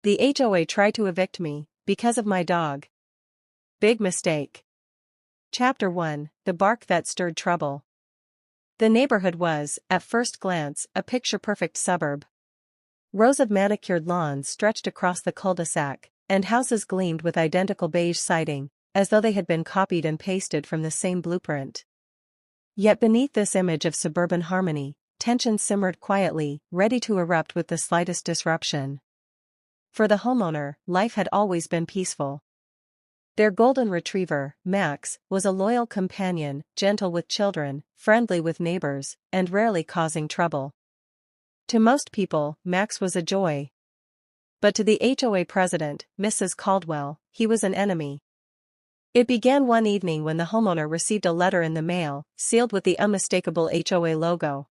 The HOA tried to evict me, because of my dog. Big mistake. Chapter 1, The Bark That Stirred Trouble. The neighborhood was, at first glance, a picture-perfect suburb. Rows of manicured lawns stretched across the cul-de-sac, and houses gleamed with identical beige siding, as though they had been copied and pasted from the same blueprint. Yet beneath this image of suburban harmony, tension simmered quietly, ready to erupt with the slightest disruption. For the homeowner, life had always been peaceful. Their golden retriever, Max, was a loyal companion, gentle with children, friendly with neighbors, and rarely causing trouble. To most people, Max was a joy. But to the HOA president, Mrs. Caldwell, he was an enemy. It began one evening when the homeowner received a letter in the mail, sealed with the unmistakable HOA logo.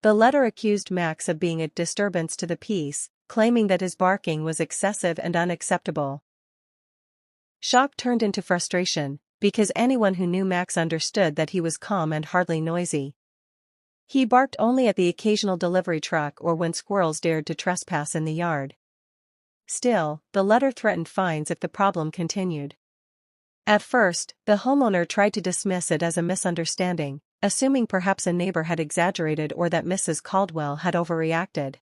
The letter accused Max of being a disturbance to the peace, claiming that his barking was excessive and unacceptable. Shock turned into frustration, because anyone who knew Max understood that he was calm and hardly noisy. He barked only at the occasional delivery truck or when squirrels dared to trespass in the yard. Still, the letter threatened fines if the problem continued. At first, the homeowner tried to dismiss it as a misunderstanding, assuming perhaps a neighbor had exaggerated or that Mrs. Caldwell had overreacted.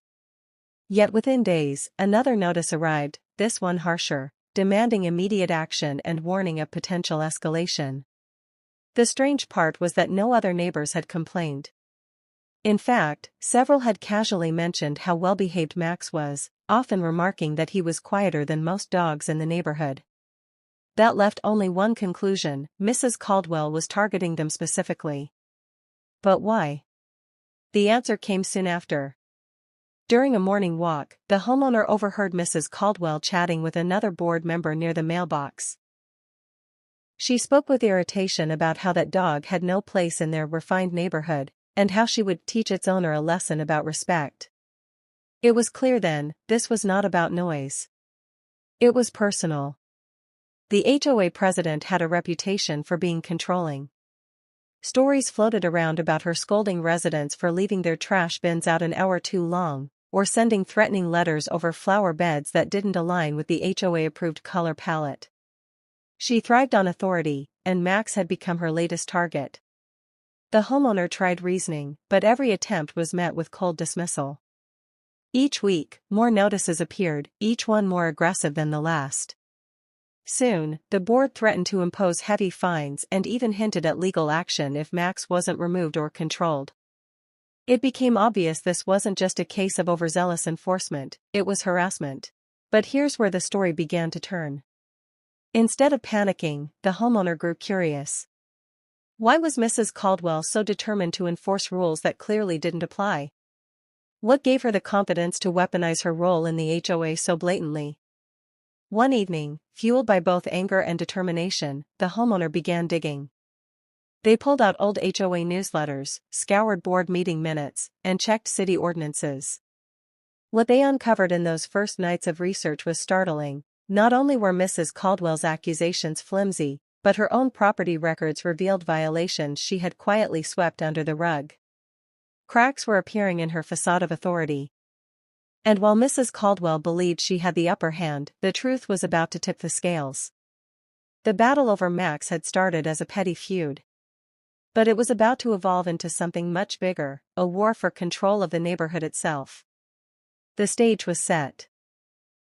Yet within days, another notice arrived, this one harsher, demanding immediate action and warning of potential escalation. The strange part was that no other neighbors had complained. In fact, several had casually mentioned how well-behaved Max was, often remarking that he was quieter than most dogs in the neighborhood. That left only one conclusion: Mrs. Caldwell was targeting them specifically. But why? The answer came soon after. During a morning walk, the homeowner overheard Mrs. Caldwell chatting with another board member near the mailbox. She spoke with irritation about how that dog had no place in their refined neighborhood, and how she would teach its owner a lesson about respect. It was clear then, this was not about noise. It was personal. The HOA president had a reputation for being controlling. Stories floated around about her scolding residents for leaving their trash bins out an hour too long, or sending threatening letters over flower beds that didn't align with the HOA-approved color palette. She thrived on authority, and Max had become her latest target. The homeowner tried reasoning, but every attempt was met with cold dismissal. Each week, more notices appeared, each one more aggressive than the last. Soon, the board threatened to impose heavy fines and even hinted at legal action if Max wasn't removed or controlled. It became obvious this wasn't just a case of overzealous enforcement, it was harassment. But here's where the story began to turn. Instead of panicking, the homeowner grew curious. Why was Mrs. Caldwell so determined to enforce rules that clearly didn't apply? What gave her the confidence to weaponize her role in the HOA so blatantly? One evening, fueled by both anger and determination, the homeowner began digging. They pulled out old HOA newsletters, scoured board meeting minutes, and checked city ordinances. What they uncovered in those first nights of research was startling. Not only were Mrs. Caldwell's accusations flimsy, but her own property records revealed violations she had quietly swept under the rug. Cracks were appearing in her facade of authority. And while Mrs. Caldwell believed she had the upper hand, the truth was about to tip the scales. The battle over Max had started as a petty feud. But it was about to evolve into something much bigger, a war for control of the neighborhood itself. The stage was set.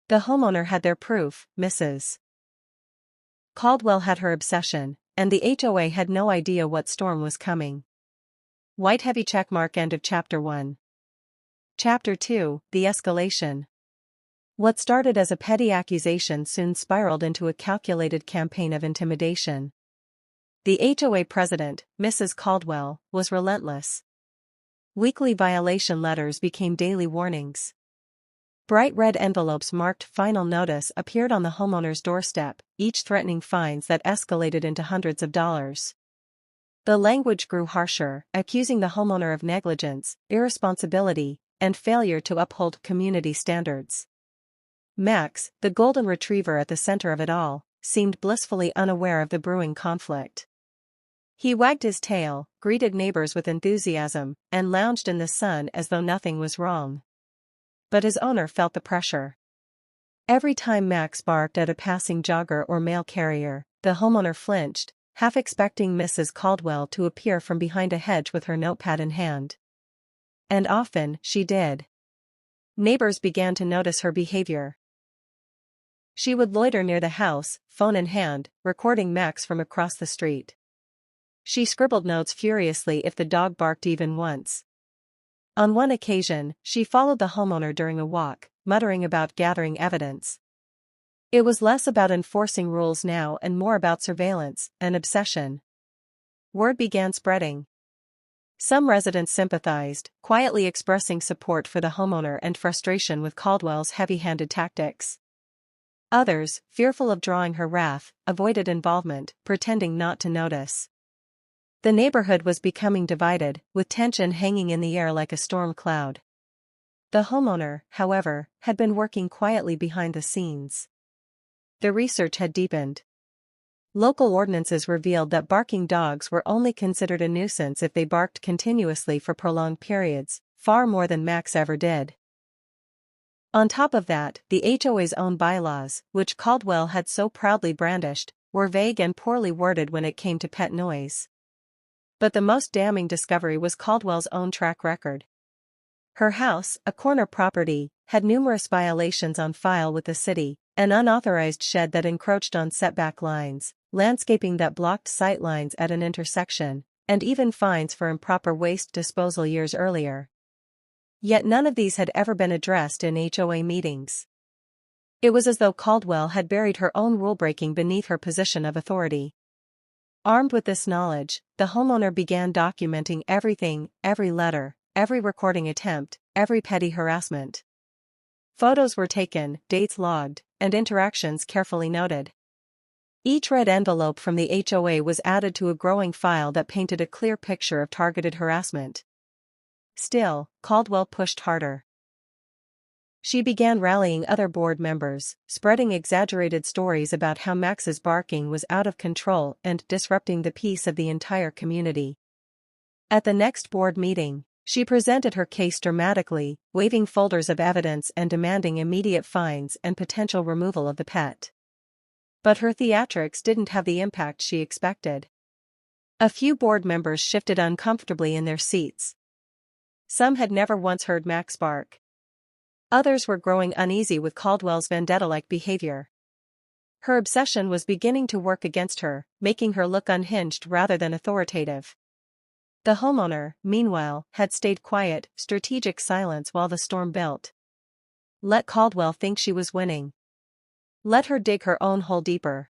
The homeowner had their proof, Mrs. Caldwell had her obsession, and the HOA had no idea what storm was coming. White heavy checkmark. End of Chapter 1. Chapter 2, The Escalation. What started as a petty accusation soon spiraled into a calculated campaign of intimidation. The HOA president, Mrs. Caldwell, was relentless. Weekly violation letters became daily warnings. Bright red envelopes marked "Final Notice" appeared on the homeowner's doorstep, each threatening fines that escalated into hundreds of dollars. The language grew harsher, accusing the homeowner of negligence, irresponsibility, and failure to uphold community standards. Max, the golden retriever at the center of it all, seemed blissfully unaware of the brewing conflict. He wagged his tail, greeted neighbors with enthusiasm, and lounged in the sun as though nothing was wrong. But his owner felt the pressure. Every time Max barked at a passing jogger or mail carrier, the homeowner flinched, half expecting Mrs. Caldwell to appear from behind a hedge with her notepad in hand. And often, she did. Neighbors began to notice her behavior. She would loiter near the house, phone in hand, recording Max from across the street. She scribbled notes furiously if the dog barked even once. On one occasion, she followed the homeowner during a walk, muttering about gathering evidence. It was less about enforcing rules now and more about surveillance, an obsession. Word began spreading. Some residents sympathized, quietly expressing support for the homeowner and frustration with Caldwell's heavy-handed tactics. Others, fearful of drawing her wrath, avoided involvement, pretending not to notice. The neighborhood was becoming divided, with tension hanging in the air like a storm cloud. The homeowner, however, had been working quietly behind the scenes. The research had deepened. Local ordinances revealed that barking dogs were only considered a nuisance if they barked continuously for prolonged periods, far more than Max ever did. On top of that, the HOA's own bylaws, which Caldwell had so proudly brandished, were vague and poorly worded when it came to pet noise. But the most damning discovery was Caldwell's own track record. Her house, a corner property, had numerous violations on file with the city: an unauthorized shed that encroached on setback lines, landscaping that blocked sight lines at an intersection, and even fines for improper waste disposal years earlier. Yet none of these had ever been addressed in HOA meetings. It was as though Caldwell had buried her own rule-breaking beneath her position of authority. Armed with this knowledge, the homeowner began documenting everything, every letter, every recording attempt, every petty harassment. Photos were taken, dates logged, and interactions carefully noted. Each red envelope from the HOA was added to a growing file that painted a clear picture of targeted harassment. Still, Caldwell pushed harder. She began rallying other board members, spreading exaggerated stories about how Max's barking was out of control and disrupting the peace of the entire community. At the next board meeting, she presented her case dramatically, waving folders of evidence and demanding immediate fines and potential removal of the pet. But her theatrics didn't have the impact she expected. A few board members shifted uncomfortably in their seats. Some had never once heard Max bark. Others were growing uneasy with Caldwell's vendetta-like behavior. Her obsession was beginning to work against her, making her look unhinged rather than authoritative. The homeowner, meanwhile, had stayed quiet, strategic silence while the storm built. Let Caldwell think she was winning. Let her dig her own hole deeper.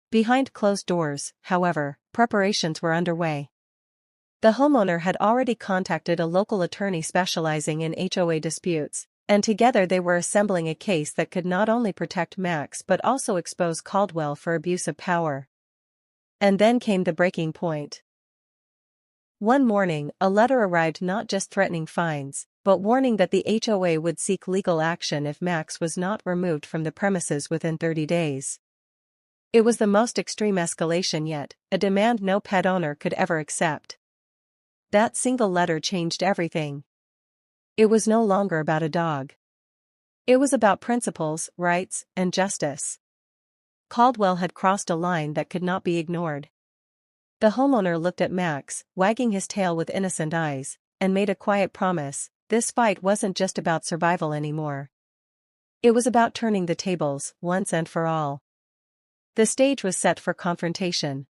Behind closed doors, however, preparations were underway. The homeowner had already contacted a local attorney specializing in HOA disputes, and together they were assembling a case that could not only protect Max but also expose Caldwell for abuse of power. And then came the breaking point. One morning, a letter arrived not just threatening fines, but warning that the HOA would seek legal action if Max was not removed from the premises within 30 days. It was the most extreme escalation yet, a demand no pet owner could ever accept. That single letter changed everything. It was no longer about a dog. It was about principles, rights, and justice. Caldwell had crossed a line that could not be ignored. The homeowner looked at Max, wagging his tail with innocent eyes, and made a quiet promise: this fight wasn't just about survival anymore. It was about turning the tables, once and for all. The stage was set for confrontation.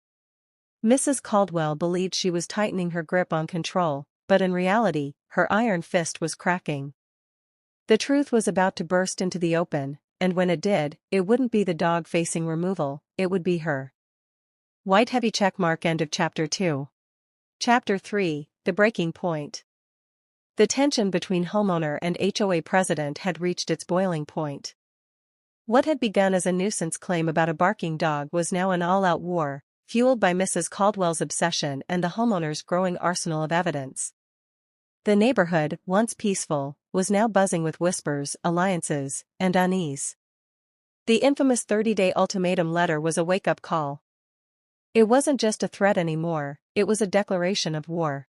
Mrs. Caldwell believed she was tightening her grip on control, but in reality, her iron fist was cracking. The truth was about to burst into the open, and when it did, it wouldn't be the dog facing removal, it would be her. White heavy checkmark. End of Chapter 2. Chapter 3, The Breaking Point. The tension between homeowner and HOA president had reached its boiling point. What had begun as a nuisance claim about a barking dog was now an all-out war, fueled by Mrs. Caldwell's obsession and the homeowner's growing arsenal of evidence. The neighborhood, once peaceful, was now buzzing with whispers, alliances, and unease. The infamous 30-day ultimatum letter was a wake-up call. It wasn't just a threat anymore, it was a declaration of war.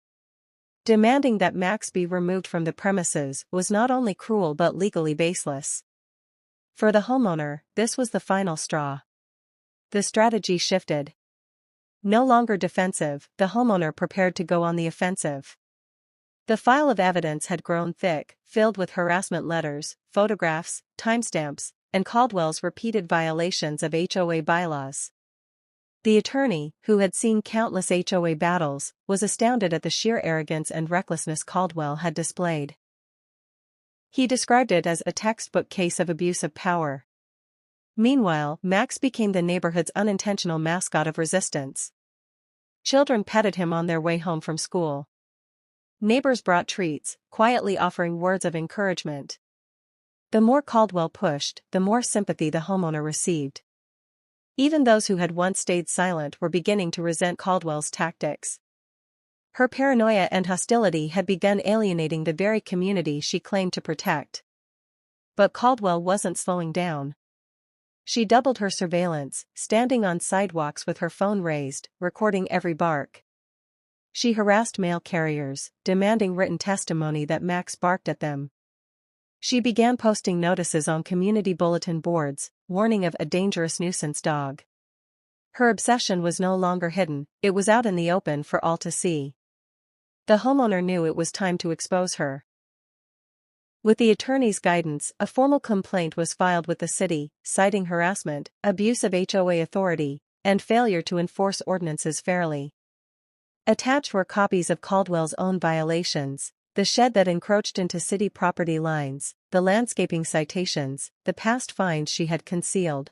Demanding that Max be removed from the premises was not only cruel but legally baseless. For the homeowner, this was the final straw. The strategy shifted. No longer defensive, the homeowner prepared to go on the offensive. The file of evidence had grown thick, filled with harassment letters, photographs, timestamps, and Caldwell's repeated violations of HOA bylaws. The attorney, who had seen countless HOA battles, was astounded at the sheer arrogance and recklessness Caldwell had displayed. He described it as a textbook case of abuse of power. Meanwhile, Max became the neighborhood's unintentional mascot of resistance. Children petted him on their way home from school. Neighbors brought treats, quietly offering words of encouragement. The more Caldwell pushed, the more sympathy the homeowner received. Even those who had once stayed silent were beginning to resent Caldwell's tactics. Her paranoia and hostility had begun alienating the very community she claimed to protect. But Caldwell wasn't slowing down. She doubled her surveillance, standing on sidewalks with her phone raised, recording every bark. She harassed mail carriers, demanding written testimony that Max barked at them. She began posting notices on community bulletin boards, warning of a dangerous nuisance dog. Her obsession was no longer hidden, it was out in the open for all to see. The homeowner knew it was time to expose her. With the attorney's guidance, a formal complaint was filed with the city, citing harassment, abuse of HOA authority, and failure to enforce ordinances fairly. Attached were copies of Caldwell's own violations, the shed that encroached into city property lines, the landscaping citations, the past fines she had concealed.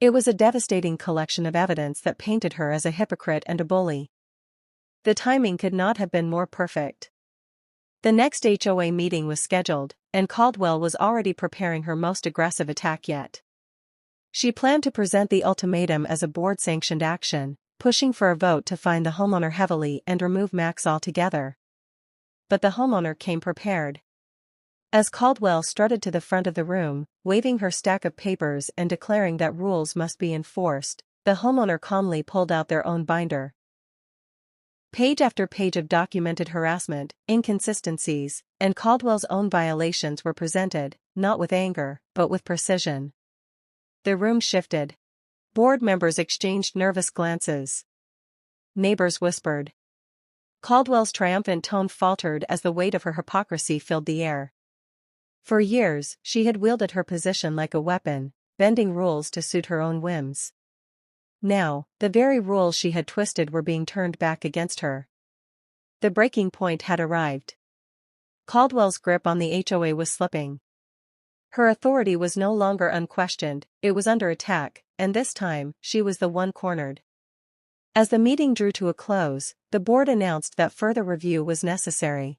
It was a devastating collection of evidence that painted her as a hypocrite and a bully. The timing could not have been more perfect. The next HOA meeting was scheduled, and Caldwell was already preparing her most aggressive attack yet. She planned to present the ultimatum as a board-sanctioned action, pushing for a vote to fine the homeowner heavily and remove Max altogether. But the homeowner came prepared. As Caldwell strutted to the front of the room, waving her stack of papers and declaring that rules must be enforced, the homeowner calmly pulled out their own binder. Page after page of documented harassment, inconsistencies, and Caldwell's own violations were presented, not with anger, but with precision. The room shifted. Board members exchanged nervous glances. Neighbors whispered. Caldwell's triumphant tone faltered as the weight of her hypocrisy filled the air. For years, she had wielded her position like a weapon, bending rules to suit her own whims. Now, the very rules she had twisted were being turned back against her. The breaking point had arrived. Caldwell's grip on the HOA was slipping. Her authority was no longer unquestioned, it was under attack, and this time, she was the one cornered. As the meeting drew to a close, the board announced that further review was necessary.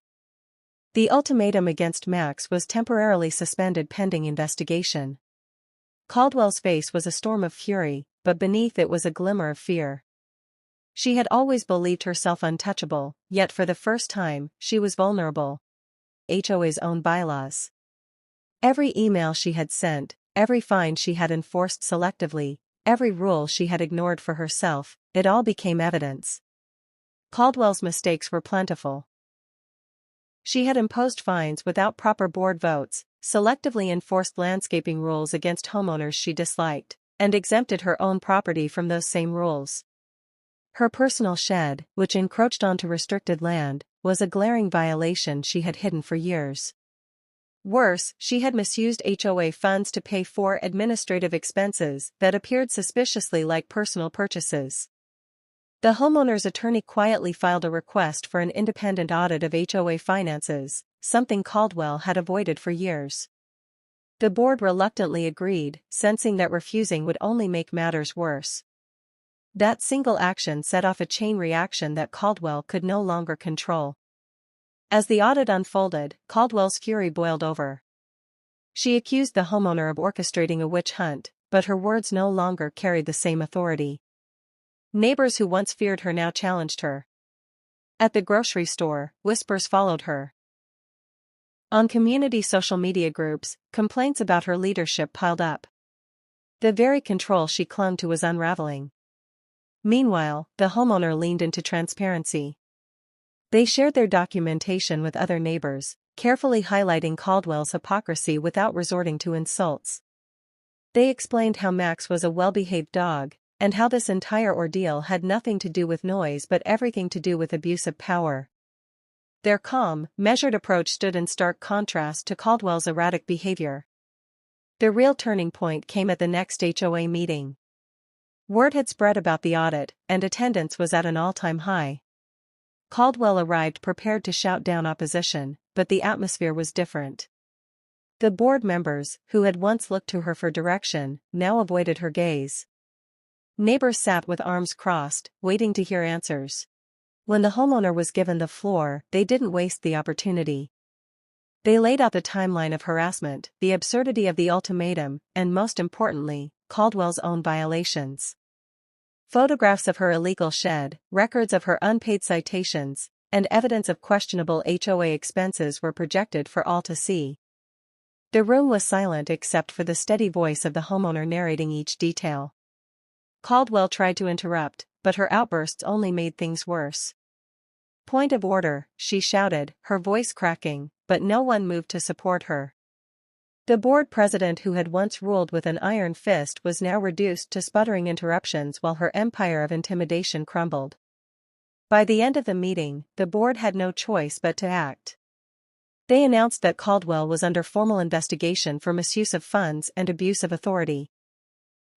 The ultimatum against Max was temporarily suspended pending investigation. Caldwell's face was a storm of fury, but beneath it was a glimmer of fear. She had always believed herself untouchable, yet for the first time, she was vulnerable. HOA's own bylaws. Every email she had sent, every fine she had enforced selectively, every rule she had ignored for herself, it all became evidence. Caldwell's mistakes were plentiful. She had imposed fines without proper board votes, selectively enforced landscaping rules against homeowners she disliked, and exempted her own property from those same rules. Her personal shed, which encroached onto restricted land, was a glaring violation she had hidden for years. Worse, she had misused HOA funds to pay for administrative expenses that appeared suspiciously like personal purchases. The homeowner's attorney quietly filed a request for an independent audit of HOA finances, something Caldwell had avoided for years. The board reluctantly agreed, sensing that refusing would only make matters worse. That single action set off a chain reaction that Caldwell could no longer control. As the audit unfolded, Caldwell's fury boiled over. She accused the homeowner of orchestrating a witch hunt, but her words no longer carried the same authority. Neighbors who once feared her now challenged her. At the grocery store, whispers followed her. On community social media groups, complaints about her leadership piled up. The very control she clung to was unraveling. Meanwhile, the homeowner leaned into transparency. They shared their documentation with other neighbors, carefully highlighting Caldwell's hypocrisy without resorting to insults. They explained how Max was a well-behaved dog, and how this entire ordeal had nothing to do with noise but everything to do with abuse of power. Their calm, measured approach stood in stark contrast to Caldwell's erratic behavior. The real turning point came at the next HOA meeting. Word had spread about the audit, and attendance was at an all-time high. Caldwell arrived prepared to shout down opposition, but the atmosphere was different. The board members, who had once looked to her for direction, now avoided her gaze. Neighbors sat with arms crossed, waiting to hear answers. When the homeowner was given the floor, they didn't waste the opportunity. They laid out the timeline of harassment, the absurdity of the ultimatum, and most importantly, Caldwell's own violations. Photographs of her illegal shed, records of her unpaid citations, and evidence of questionable HOA expenses were projected for all to see. The room was silent except for the steady voice of the homeowner narrating each detail. Caldwell tried to interrupt, but her outbursts only made things worse. "Point of order," she shouted, her voice cracking, but no one moved to support her. The board president, who had once ruled with an iron fist, was now reduced to sputtering interruptions while her empire of intimidation crumbled. By the end of the meeting, the board had no choice but to act. They announced that Caldwell was under formal investigation for misuse of funds and abuse of authority.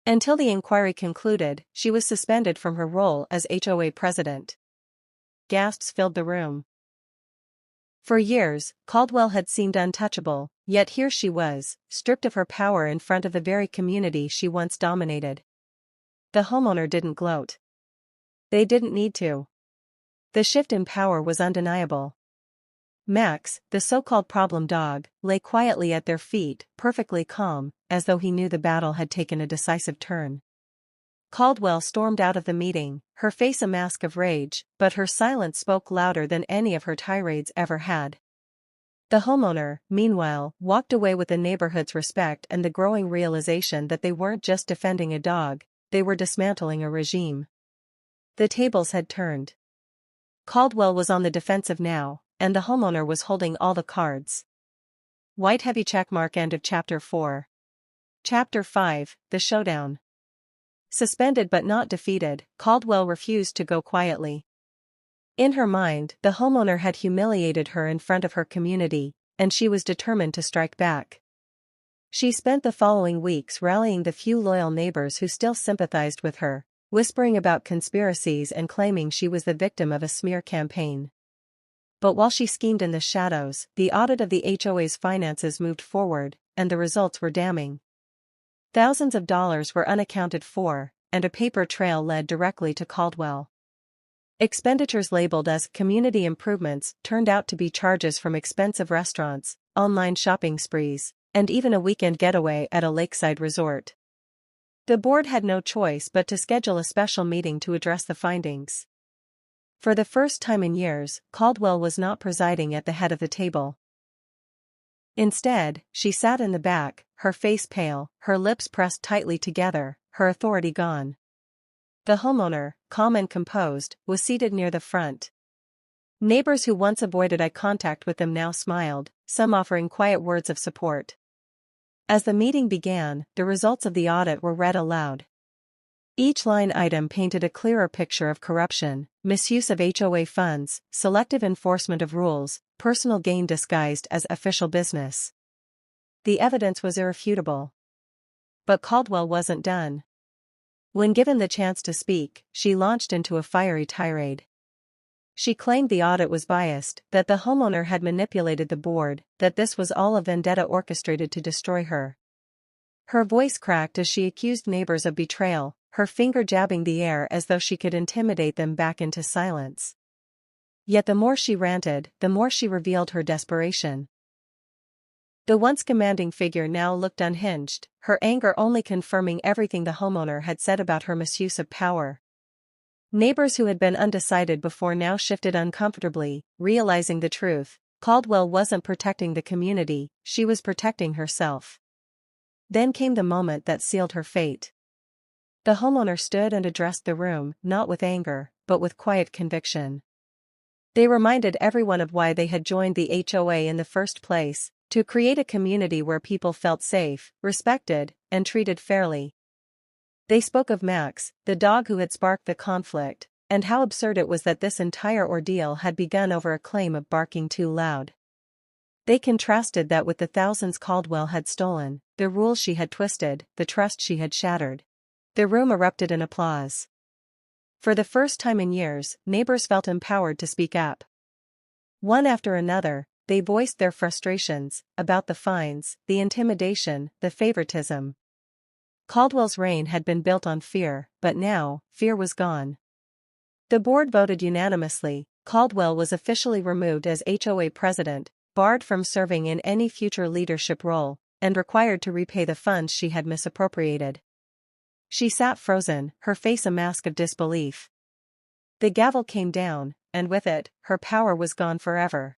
Until the inquiry concluded, she was suspended from her role as HOA president. Gasps filled the room. For years, Caldwell had seemed untouchable, yet here she was, stripped of her power in front of the very community she once dominated. The homeowner didn't gloat. They didn't need to. The shift in power was undeniable. Max, the so-called problem dog, lay quietly at their feet, perfectly calm, as though he knew the battle had taken a decisive turn. Caldwell stormed out of the meeting, her face a mask of rage, but her silence spoke louder than any of her tirades ever had. The homeowner, meanwhile, walked away with the neighborhood's respect and the growing realization that they weren't just defending a dog, they were dismantling a regime. The tables had turned. Caldwell was on the defensive now, and the homeowner was holding all the cards. White heavy checkmark. End of Chapter 4. Chapter 5, The Showdown. Suspended but not defeated, Caldwell refused to go quietly. In her mind, the homeowner had humiliated her in front of her community, and she was determined to strike back. She spent the following weeks rallying the few loyal neighbors who still sympathized with her, whispering about conspiracies and claiming she was the victim of a smear campaign. But while she schemed in the shadows, the audit of the HOA's finances moved forward, and the results were damning. Thousands of dollars were unaccounted for, and a paper trail led directly to Caldwell. Expenditures labeled as community improvements turned out to be charges from expensive restaurants, online shopping sprees, and even a weekend getaway at a lakeside resort. The board had no choice but to schedule a special meeting to address the findings. For the first time in years, Caldwell was not presiding at the head of the table. Instead, she sat in the back, her face pale, her lips pressed tightly together, her authority gone. The homeowner, calm and composed, was seated near the front. Neighbors who once avoided eye contact with them now smiled, some offering quiet words of support. As the meeting began, the results of the audit were read aloud. Each line item painted a clearer picture of corruption, misuse of HOA funds, selective enforcement of rules, personal gain disguised as official business. The evidence was irrefutable. But Caldwell wasn't done. When given the chance to speak, she launched into a fiery tirade. She claimed the audit was biased, that the homeowner had manipulated the board, that this was all a vendetta orchestrated to destroy her. Her voice cracked as she accused neighbors of betrayal, her finger jabbing the air as though she could intimidate them back into silence. Yet the more she ranted, the more she revealed her desperation. The once commanding figure now looked unhinged, her anger only confirming everything the homeowner had said about her misuse of power. Neighbors who had been undecided before now shifted uncomfortably, realizing the truth. Caldwell wasn't protecting the community, she was protecting herself. Then came the moment that sealed her fate. The homeowner stood and addressed the room, not with anger, but with quiet conviction. They reminded everyone of why they had joined the HOA in the first place, to create a community where people felt safe, respected, and treated fairly. They spoke of Max, the dog who had sparked the conflict, and how absurd it was that this entire ordeal had begun over a claim of barking too loud. They contrasted that with the thousands Caldwell had stolen, the rules she had twisted, the trust she had shattered. The room erupted in applause. For the first time in years, neighbors felt empowered to speak up. One after another, they voiced their frustrations about the fines, the intimidation, the favoritism. Caldwell's reign had been built on fear, but now, fear was gone. The board voted unanimously. Caldwell was officially removed as HOA president, barred from serving in any future leadership role, and required to repay the funds she had misappropriated. She sat frozen, her face a mask of disbelief. The gavel came down, and with it, her power was gone forever.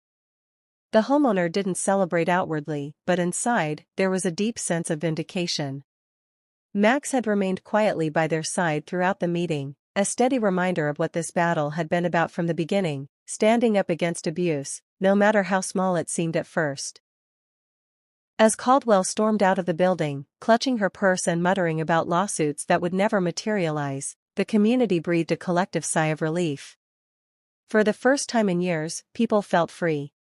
The homeowner didn't celebrate outwardly, but inside, there was a deep sense of vindication. Max had remained quietly by their side throughout the meeting, a steady reminder of what this battle had been about from the beginning, standing up against abuse, no matter how small it seemed at first. As Caldwell stormed out of the building, clutching her purse and muttering about lawsuits that would never materialize, the community breathed a collective sigh of relief. For the first time in years, people felt free.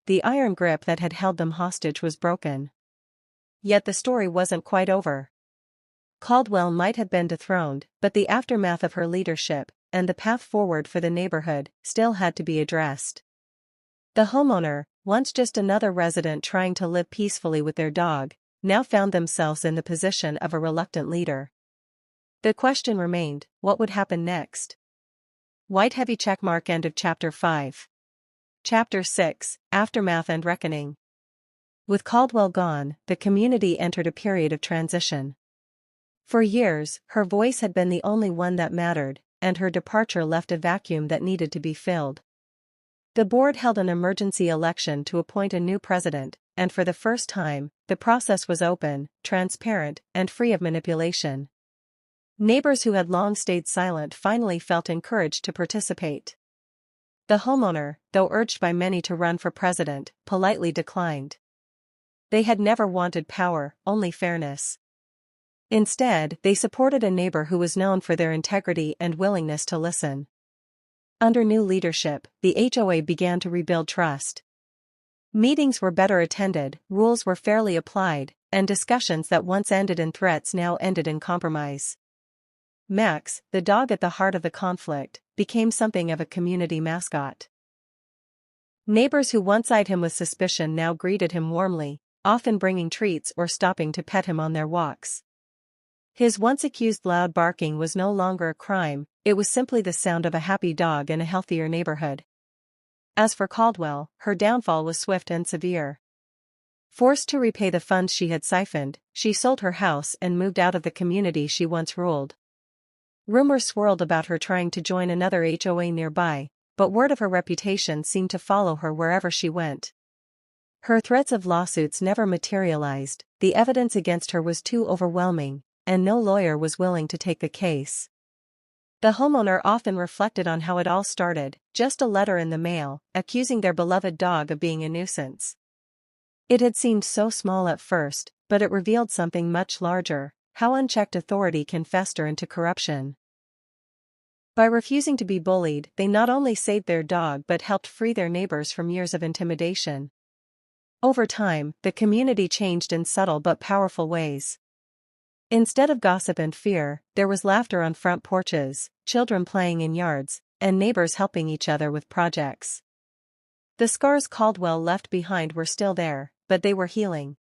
The iron grip that had held them hostage was broken. Yet the story wasn't quite over. Caldwell might have been dethroned, but the aftermath of her leadership, and the path forward for the neighborhood, still had to be addressed. The homeowner, once just another resident trying to live peacefully with their dog, now found themselves in the position of a reluctant leader. The question remained, what would happen next? White heavy checkmark. End of Chapter 5. Chapter 6, Aftermath and Reckoning. With Caldwell gone, the community entered a period of transition. For years, her voice had been the only one that mattered, and her departure left a vacuum that needed to be filled. The board held an emergency election to appoint a new president, and for the first time, the process was open, transparent, and free of manipulation. Neighbors who had long stayed silent finally felt encouraged to participate. The homeowner, though urged by many to run for president, politely declined. They had never wanted power, only fairness. Instead, they supported a neighbor who was known for their integrity and willingness to listen. Under new leadership, the HOA began to rebuild trust. Meetings were better attended, rules were fairly applied, and discussions that once ended in threats now ended in compromise. Max, the dog at the heart of the conflict, became something of a community mascot. Neighbors who once eyed him with suspicion now greeted him warmly, often bringing treats or stopping to pet him on their walks. His once accused loud barking was no longer a crime, it was simply the sound of a happy dog in a healthier neighborhood. As for Caldwell, her downfall was swift and severe. Forced to repay the funds she had siphoned, she sold her house and moved out of the community she once ruled. Rumors swirled about her trying to join another HOA nearby, but word of her reputation seemed to follow her wherever she went. Her threats of lawsuits never materialized, the evidence against her was too overwhelming, and no lawyer was willing to take the case. The homeowner often reflected on how it all started, just a letter in the mail, accusing their beloved dog of being a nuisance. It had seemed so small at first, but it revealed something much larger, how unchecked authority can fester into corruption. By refusing to be bullied, they not only saved their dog but helped free their neighbors from years of intimidation. Over time, the community changed in subtle but powerful ways. Instead of gossip and fear, there was laughter on front porches, children playing in yards, and neighbors helping each other with projects. The scars Caldwell left behind were still there, but they were healing.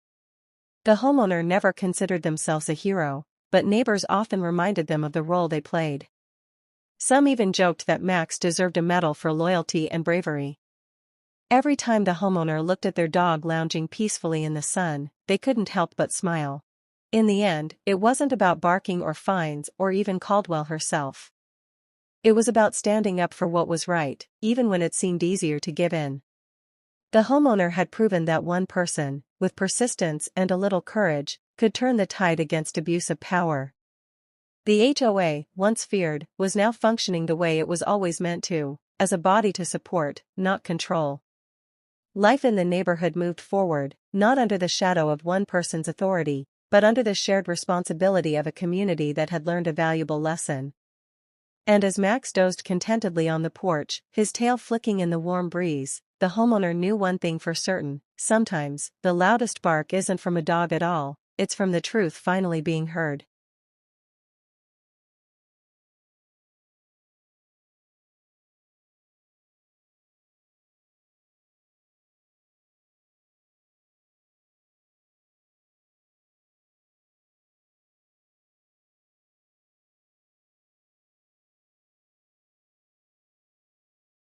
The homeowner never considered themselves a hero, but neighbors often reminded them of the role they played. Some even joked that Max deserved a medal for loyalty and bravery. Every time the homeowner looked at their dog lounging peacefully in the sun, they couldn't help but smile. In the end, it wasn't about barking or fines or even Caldwell herself. It was about standing up for what was right, even when it seemed easier to give in. The homeowner had proven that one person, with persistence and a little courage, could turn the tide against abuse of power. The HOA, once feared, was now functioning the way it was always meant to, as a body to support, not control. Life in the neighborhood moved forward, Not under the shadow of one person's authority, but under the shared responsibility of a community that had learned a valuable lesson. And as Max dozed contentedly on the porch, his tail flicking in the warm breeze, the homeowner knew one thing for certain: sometimes, the loudest bark isn't from a dog at all, it's from the truth finally being heard.